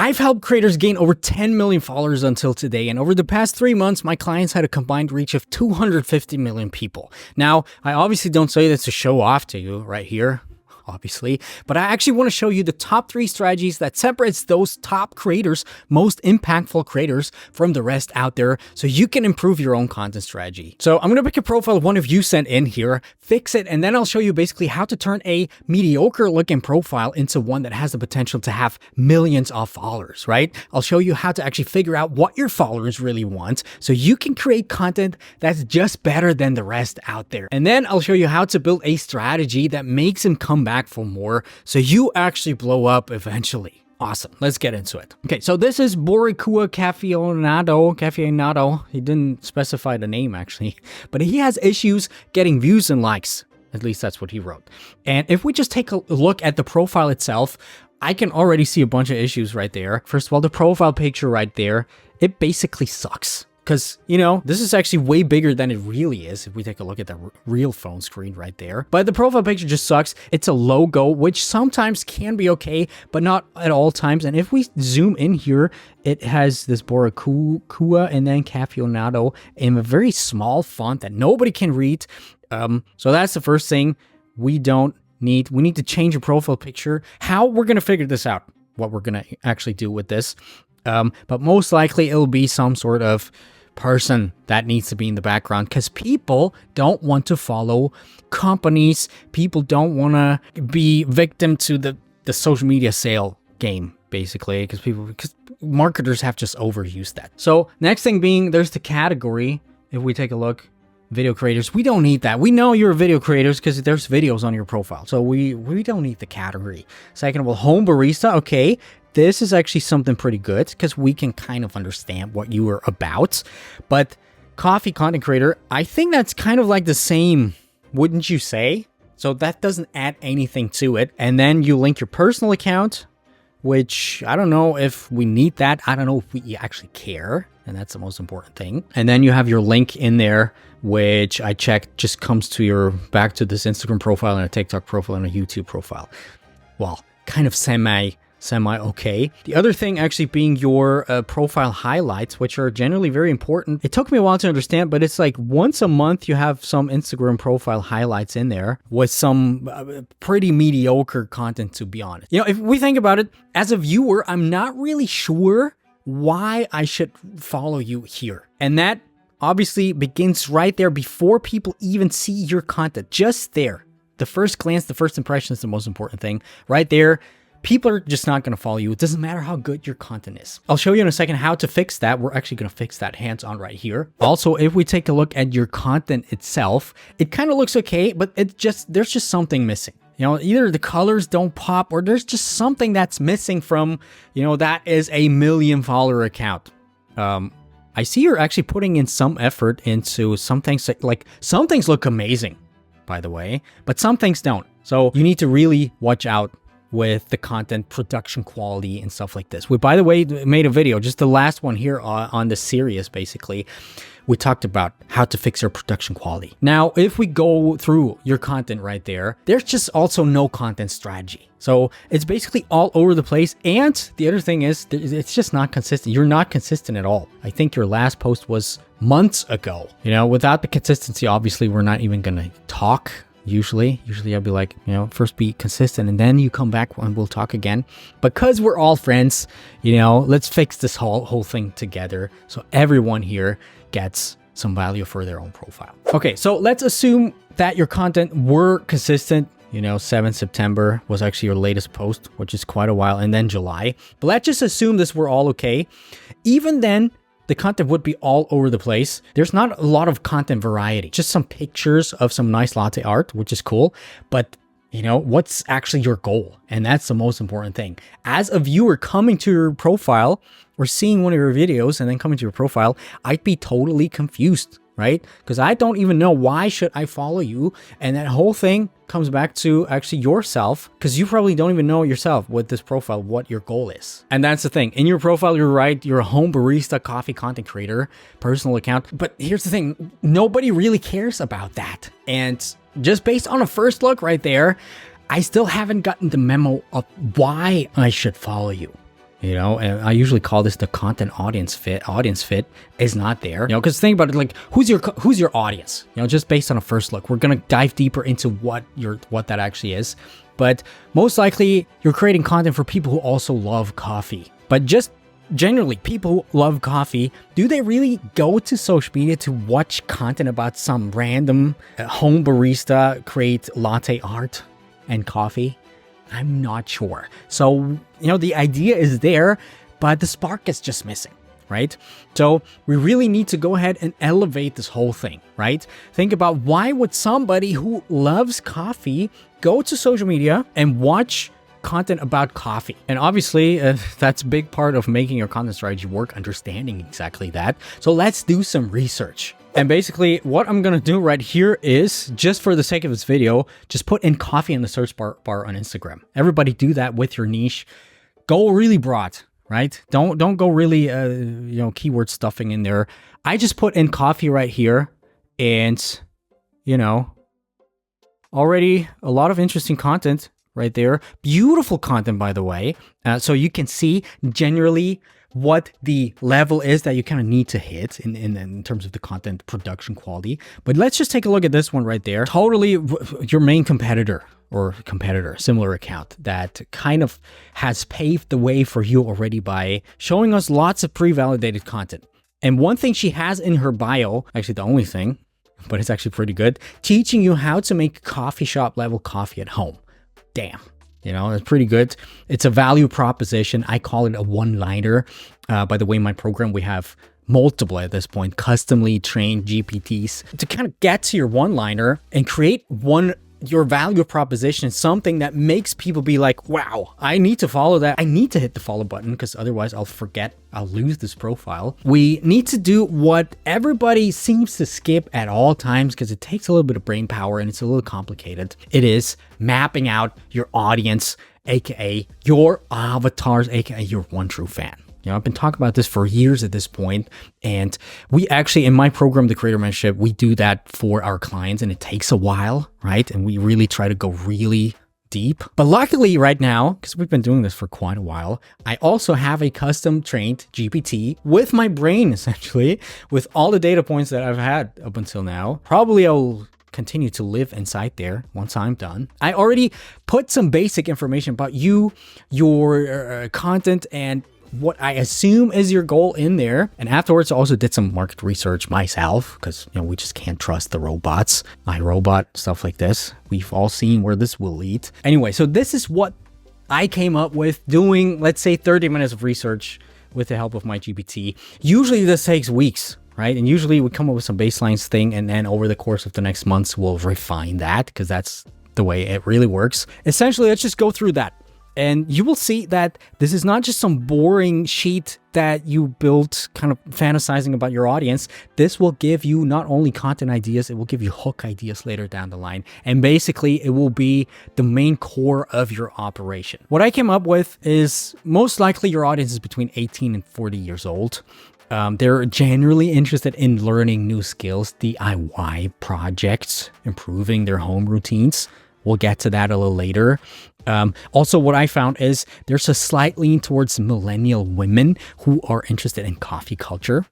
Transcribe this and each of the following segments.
I've helped creators gain over 10 million followers until today, and over the past 3 months, my clients had a combined reach of 250 million people. Now, I obviously don't say this to show off to you right here, obviously, but I actually want to show you the top 3 strategies that separates those top creators, most impactful creators, from the rest out there so you can improve your own content strategy. So I'm going to pick a profile one of you sent in here, fix it, and then I'll show you basically how to turn a mediocre looking profile into one that has the potential to have millions of followers, right? I'll show you how to actually figure out what your followers really want so you can create content that's just better than the rest out there. And then I'll show you how to build a strategy that makes them come back for more so you actually blow up eventually. Awesome. Let's get into it. Okay, so this is Boricua Cafeonado. He didn't specify the name actually, but he has issues getting views and likes. At least that's what he wrote. And if we just take a look at the profile itself, I can already see a bunch of issues right there. First of all, the profile picture right there, it basically sucks. Because, you know, this is actually way bigger than it really is if we take a look at the real phone screen right there. But the profile picture just sucks. It's a logo, which sometimes can be okay, but not at all times. And if we zoom in here, it has this Boricua and then Cafeonado in a very small font that nobody can read. So that's the first thing we need to change a profile picture. How we're going to figure this out, what we're going to actually do with this. But most likely it'll be some sort of person that needs to be in the background because people don't want to follow companies. People don't want to be victim to the social media sale game, basically, because marketers have just overused that. So next thing being, there's the category. If we take a look, video creators, we don't need that. We know you're video creators because there's videos on your profile. So we don't need the category. Second of all, home barista. Okay. This is actually something pretty good because we can kind of understand what you are about. But coffee content creator, I think that's kind of like the same, wouldn't you say? So that doesn't add anything to it. And then you link your personal account, which I don't know if we need that. I don't know if we actually care. And that's the most important thing. And then you have your link in there, which I checked just comes to back to this Instagram profile and a TikTok profile and a YouTube profile. Well, kind of semi okay. The other thing actually being your profile highlights, which are generally very important. It took me a while to understand, but it's like once a month you have some Instagram profile highlights in there with some pretty mediocre content, to be honest. You know, if we think about it, as a viewer, I'm not really sure why I should follow you here. And that obviously begins right there before people even see your content. Just there. The first glance, the first impression is the most important thing. Right there. People are just not going to follow you. It doesn't matter how good your content is. I'll show you in a second how to fix that. We're actually going to fix that hands-on right here. Also, if we take a look at your content itself, it kind of looks okay, but there's just something missing. You know, either the colors don't pop or there's just something that's missing from, you know, that is a 1 million follower account. I see you're actually putting in some effort into some things, like some things look amazing, by the way, but some things don't. So you need to really watch out with the content production quality and stuff like this. We, by the way, made a video, just the last one here on the series, basically. We talked about how to fix your production quality. Now, if we go through your content right there, there's just also no content strategy. So it's basically all over the place. And the other thing is, it's just not consistent. You're not consistent at all. I think your last post was months ago. You know, without the consistency, obviously, we're not even going to talk. Usually I'll be like, you know, first be consistent and then you come back and we'll talk again. Because we're all friends, you know, let's fix this whole thing together so everyone here gets some value for their own profile. Okay, so let's assume that your content were consistent. You know, 7th September was actually your latest post, which is quite a while, and then July. But let's just assume this were all okay. Even then, the content would be all over the place. There's not a lot of content variety, just some pictures of some nice latte art, which is cool. But, you know, what's actually your goal? And that's the most important thing. As a viewer coming to your profile or seeing one of your videos and then coming to your profile, I'd be totally confused, right? Because I don't even know why should I follow you. And that whole thing comes back to actually yourself, because you probably don't even know yourself with this profile what your goal is. And that's the thing. In your profile, you're right. You're a home barista coffee content creator, personal account. But here's the thing. Nobody really cares about that. And just based on a first look right there, I still haven't gotten the memo of why I should follow you. You know, and I usually call this the content audience fit. Audience fit is not there, you know, because think about it, like who's your audience? You know, just based on a first look, we're gonna dive deeper into what that actually is. But most likely, you're creating content for people who also love coffee. But just generally, people who love coffee, do they really go to social media to watch content about some random home barista create latte art and coffee? I'm not sure. So, you know, the idea is there, but the spark is just missing, right? So we really need to go ahead and elevate this whole thing, right? Think about, why would somebody who loves coffee go to social media and watch content about coffee? And obviously, that's a big part of making your content strategy work, understanding exactly that. So let's do some research. And basically, what I'm going to do right here is, just for the sake of this video, just put in coffee in the search bar on Instagram. Everybody do that with your niche. Go really broad, right? Don't go really, you know, keyword stuffing in there. I just put in coffee right here, and, you know, already a lot of interesting content right there. Beautiful content, by the way. So you can see generally what the level is that you kind of need to hit in terms of the content production quality. But let's just take a look at this one right there. Totally your main competitor, similar account that kind of has paved the way for you already by showing us lots of pre-validated content. And one thing she has in her bio, actually the only thing, but it's actually pretty good, teaching you how to make coffee shop level coffee at home. Damn. You know, it's pretty good. It's a value proposition. I call it a one-liner. By the way, in my program, we have multiple at this point, customly trained GPTs to kind of get to your one-liner and create your value proposition, something that makes people be like, wow, I need to follow that. I need to hit the follow button, because otherwise I'll lose this profile. We need to do what everybody seems to skip at all times, because it takes a little bit of brain power and it's a little complicated. It is mapping out your audience, aka your avatars, aka your one true fan. You know, I've been talking about this for years at this point, and we actually, in my program, the Creator Mentorship, we do that for our clients, and it takes a while, right? And we really try to go really deep. But luckily right now, because we've been doing this for quite a while, I also have a custom trained GPT with my brain, essentially, with all the data points that I've had up until now. Probably I'll continue to live inside there once I'm done. I already put some basic information about you, your content, and what I assume is your goal in there. And afterwards, I also did some market research myself, because, you know, we just can't trust the robots. iRobot, stuff like this. We've all seen where this will lead. Anyway, so this is what I came up with doing, let's say, 30 minutes of research with the help of my GPT. Usually this takes weeks, right? And usually we come up with some baselines thing, and then over the course of the next months, we'll refine that, because that's the way it really works. Essentially, let's just go through that. And you will see that this is not just some boring sheet that you built kind of fantasizing about your audience. This will give you not only content ideas, it will give you hook ideas later down the line. And basically, it will be the main core of your operation. What I came up with is, most likely your audience is between 18 and 40 years old. They're generally interested in learning new skills, DIY projects, improving their home routines. We'll get to that a little later. Also, what I found is there's a slight lean towards millennial women who are interested in coffee culture.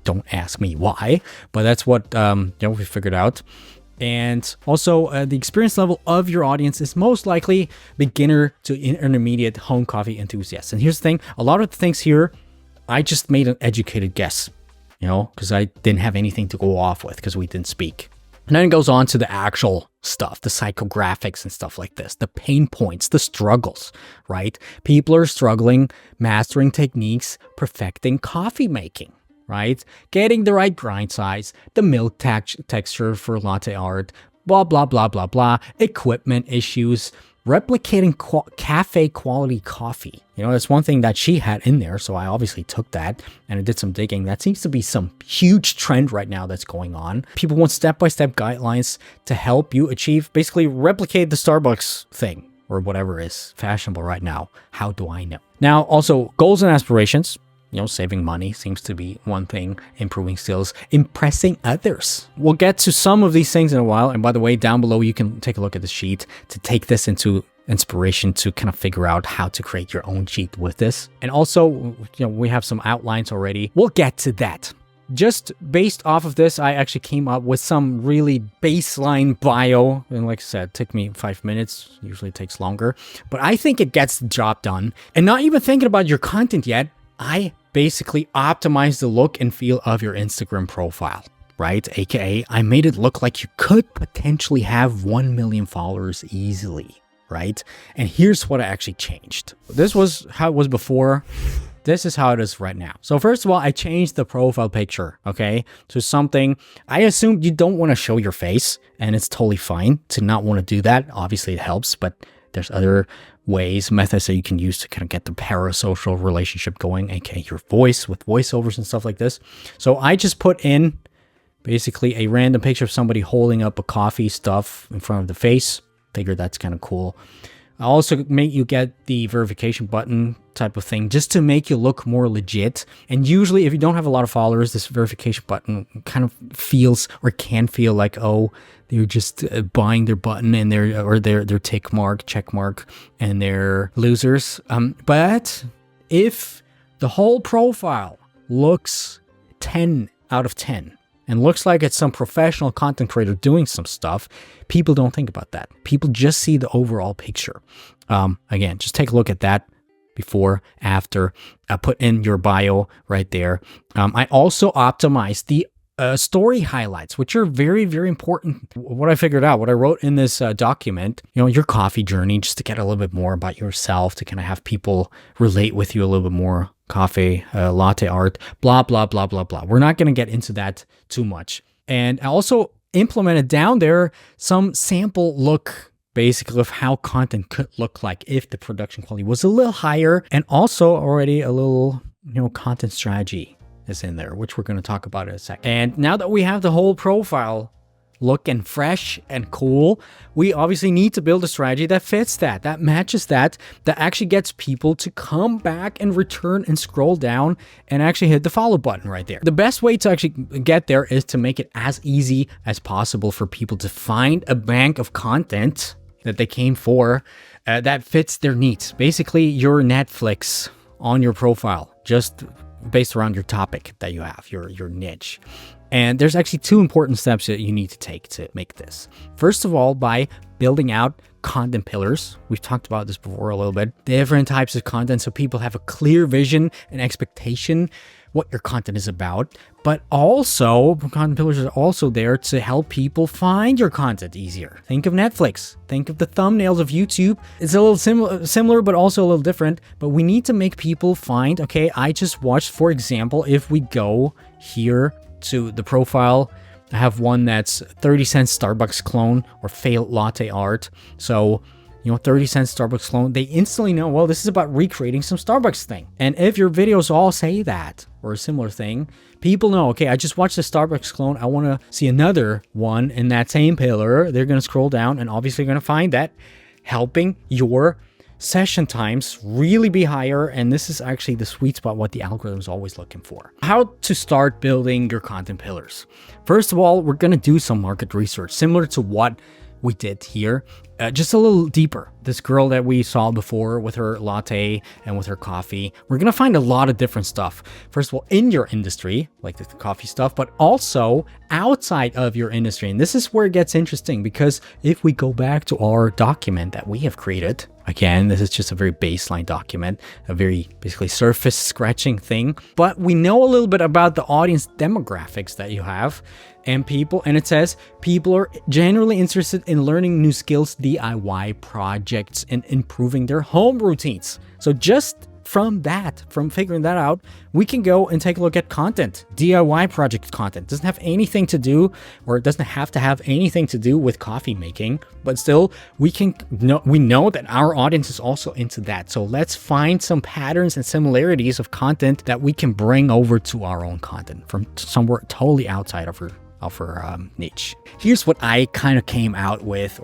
Don't ask me why, but that's what we figured out. And also, the experience level of your audience is most likely beginner to intermediate home coffee enthusiasts. And here's the thing, a lot of the things here, I just made an educated guess, you know, because I didn't have anything to go off with because we didn't speak. And then it goes on to the actual stuff, the psychographics and stuff like this, the pain points, the struggles, right? People are struggling, mastering techniques, perfecting coffee making, right? Getting the right grind size, the milk texture for latte art, blah, blah, blah, blah, blah, equipment issues, replicating cafe quality coffee. You know, that's one thing that she had in there. So I obviously took that and I did some digging. That seems to be some huge trend right now that's going on. People want step-by-step guidelines to help you achieve, basically replicate the Starbucks thing or whatever is fashionable right now. How do I know? Now, also goals and aspirations. You know, saving money seems to be one thing, improving skills, impressing others. We'll get to some of these things in a while. And by the way, down below, you can take a look at the sheet to take this into inspiration to kind of figure out how to create your own sheet with this. And also, we have some outlines already. We'll get to that. Just based off of this, I actually came up with some really baseline bio. And like I said, it took me 5 minutes. Usually it takes longer. But I think it gets the job done. And not even thinking about your content yet, I basically optimized the look and feel of your Instagram profile, right? AKA, I made it look like you could potentially have 1 million followers easily, right? And here's what I actually changed. This was how it was before. This is how it is right now. So first of all, I changed the profile picture, okay, to something. I assume you don't want to show your face, and it's totally fine to not want to do that. Obviously, it helps, but there's other ways, methods that you can use to kind of get the parasocial relationship going, aka your voice with voiceovers and stuff like this. So I just put in basically a random picture of somebody holding up a coffee stuff in front of the face. Figured that's kind of cool. I also make you get the verification button type of thing just to make you look more legit. And usually if you don't have a lot of followers, this verification button kind of feels or can feel like, oh, they're just buying their button and their tick mark, check mark, and they're losers. But if the whole profile looks 10 out of 10 and looks like it's some professional content creator doing some stuff, people don't think about that. People just see the overall picture. Again, just take a look at that before, after. Put in your bio right there. I also optimized the story highlights, which are very, very important. What I figured out, what I wrote in this document, your coffee journey, just to get a little bit more about yourself, to kind of have people relate with you a little bit more. Coffee, latte art, blah, blah, blah, blah, blah. We're not going to get into that too much. And I also implemented down there some sample look, basically, of how content could look like if the production quality was a little higher, and also already a little, content strategy is in there, which we're going to talk about in a second. And now that we have the whole profile looking fresh and cool, we obviously need to build a strategy that fits that matches that actually gets people to come back and return and scroll down and actually hit the follow button right there. The best way to actually get there is to make it as easy as possible for people to find a bank of content that they came for that fits their needs. Basically, your Netflix on your profile, just based around your topic that you have, your niche. And there's actually two important steps that you need to take to make this. First of all, by building out content pillars. We've talked about this before a little bit. Different types of content so people have a clear vision and expectation what your content is about. But also, content pillars are also there to help people find your content easier. Think of Netflix. Think of the thumbnails of YouTube. It's a little similar, but also a little different. But we need to make people find, okay, I just watched, for example, if we go here to the profile, I have one that's 30-cent Starbucks clone or failed latte art. So, 30-cent Starbucks clone, they instantly know, well, this is about recreating some Starbucks thing. And if your videos all say that or a similar thing, people know, okay, I just watched the Starbucks clone. I want to see another one in that same pillar. They're going to scroll down and obviously going to find that, helping your session times really be higher. And this is actually the sweet spot, what the algorithm is always looking for. How to start building your content pillars. First of all, we're going to do some market research similar to what we did here, just a little deeper. This girl that we saw before with her latte and with her coffee, we're going to find a lot of different stuff. First of all, in your industry, like the coffee stuff, but also outside of your industry. And this is where it gets interesting, because if we go back to our document that we have created, again, this is just a very baseline document, a very basically surface scratching thing, but we know a little bit about the audience demographics that you have and people, and it says people are generally interested in learning new skills, DIY projects, and improving their home routines. So just from figuring that out, we can go and take a look at content. DIY project content doesn't have anything to do, or it doesn't have to have anything to do with coffee making, but still we know that our audience is also into that. So let's find some patterns and similarities of content that we can bring over to our own content from somewhere totally outside of our niche. Here's what I kind of came up with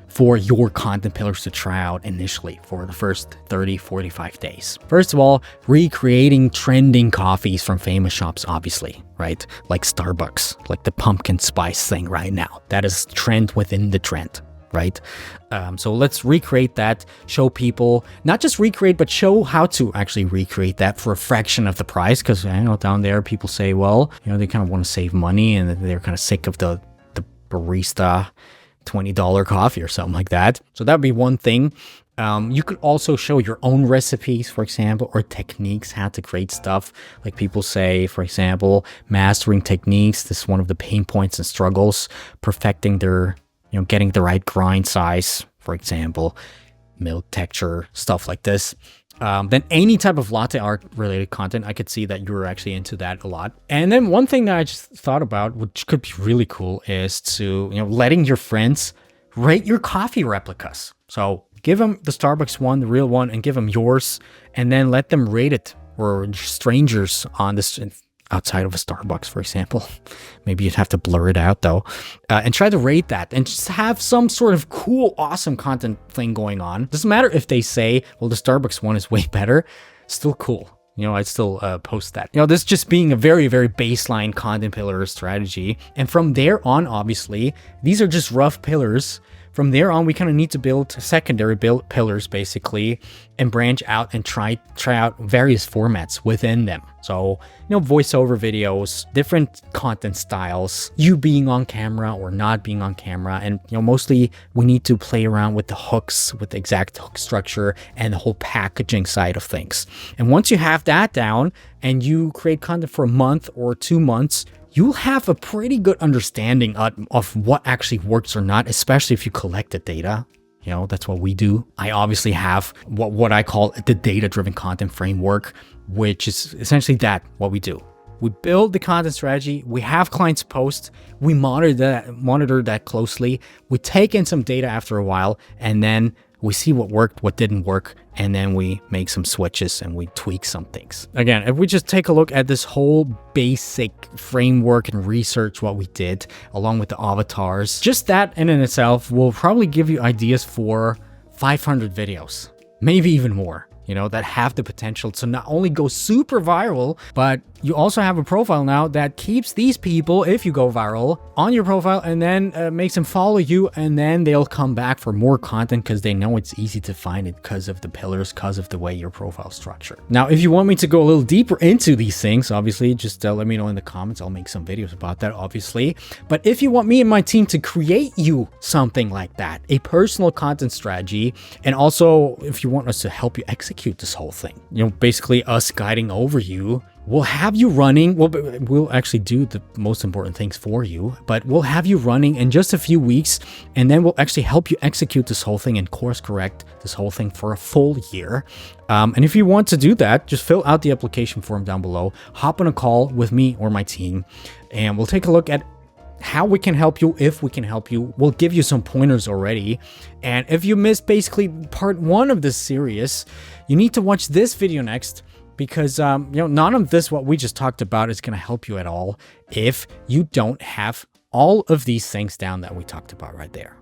for your content pillars to try out initially for the first 30-45 days. First of all, recreating trending coffees from famous shops, obviously, right? Like Starbucks, like the pumpkin spice thing right now. That is trend within the trend. right? So let's recreate that, show people, not just recreate, but show how to actually recreate that for a fraction of the price. Because I know down there people say, well, they kind of want to save money and they're kind of sick of the barista $20 coffee or something like that. So that'd be one thing. You could also show your own recipes, for example, or techniques, how to create stuff. Like people say, for example, mastering techniques. This is one of the pain points and struggles, perfecting their, getting the right grind size, for example, milk texture, stuff like this. Then any type of latte art related content, I could see that you're actually into that a lot. And then one thing that I just thought about, which could be really cool, is to, letting your friends rate your coffee replicas. So give them the Starbucks one, the real one, and give them yours, and then let them rate it, or strangers on this outside of a Starbucks, for example. Maybe you'd have to blur it out though, and try to rate that and just have some sort of cool, awesome content thing going on. Doesn't matter if they say, well, the Starbucks one is way better, still cool. I'd still post that. This just being a very, very baseline content pillar strategy. And from there on, obviously, these are just rough pillars. From there on, we kind of need to build secondary pillars, basically, and branch out and try out various formats within them. So, voiceover videos, different content styles, you being on camera or not being on camera. And, mostly we need to play around with the hooks, with the exact hook structure and the whole packaging side of things. And once you have that down and you create content for a month or 2 months, you'll have a pretty good understanding of what actually works or not, especially if you collect the data. That's what we do. I obviously have what I call the data-driven content framework, which is essentially what we do. We build the content strategy, we have clients post, we monitor that closely, we take in some data after a while, and then we see what worked, what didn't work, and then we make some switches and we tweak some things. Again, if we just take a look at this whole basic framework and research what we did, along with the avatars, just that in itself will probably give you ideas for 500 videos, maybe even more, that have the potential to not only go super viral, but you also have a profile now that keeps these people, if you go viral, on your profile, and then makes them follow you, and then they'll come back for more content because they know it's easy to find it because of the pillars, because of the way your profile is structured. Now, if you want me to go a little deeper into these things, obviously, just let me know in the comments. I'll make some videos about that, obviously. But if you want me and my team to create you something like that, a personal content strategy, and also if you want us to help you execute this whole thing, basically us guiding over you, we'll have you running. We'll actually do the most important things for you, but we'll have you running in just a few weeks, and then we'll actually help you execute this whole thing and course correct this whole thing for a full year. And if you want to do that, just fill out the application form down below, hop on a call with me or my team, and we'll take a look at how we can help you, if we can help you. We'll give you some pointers already. And if you missed basically part 1 of this series, you need to watch this video next, because none of this, what we just talked about, is going to help you at all if you don't have all of these things down that we talked about right there.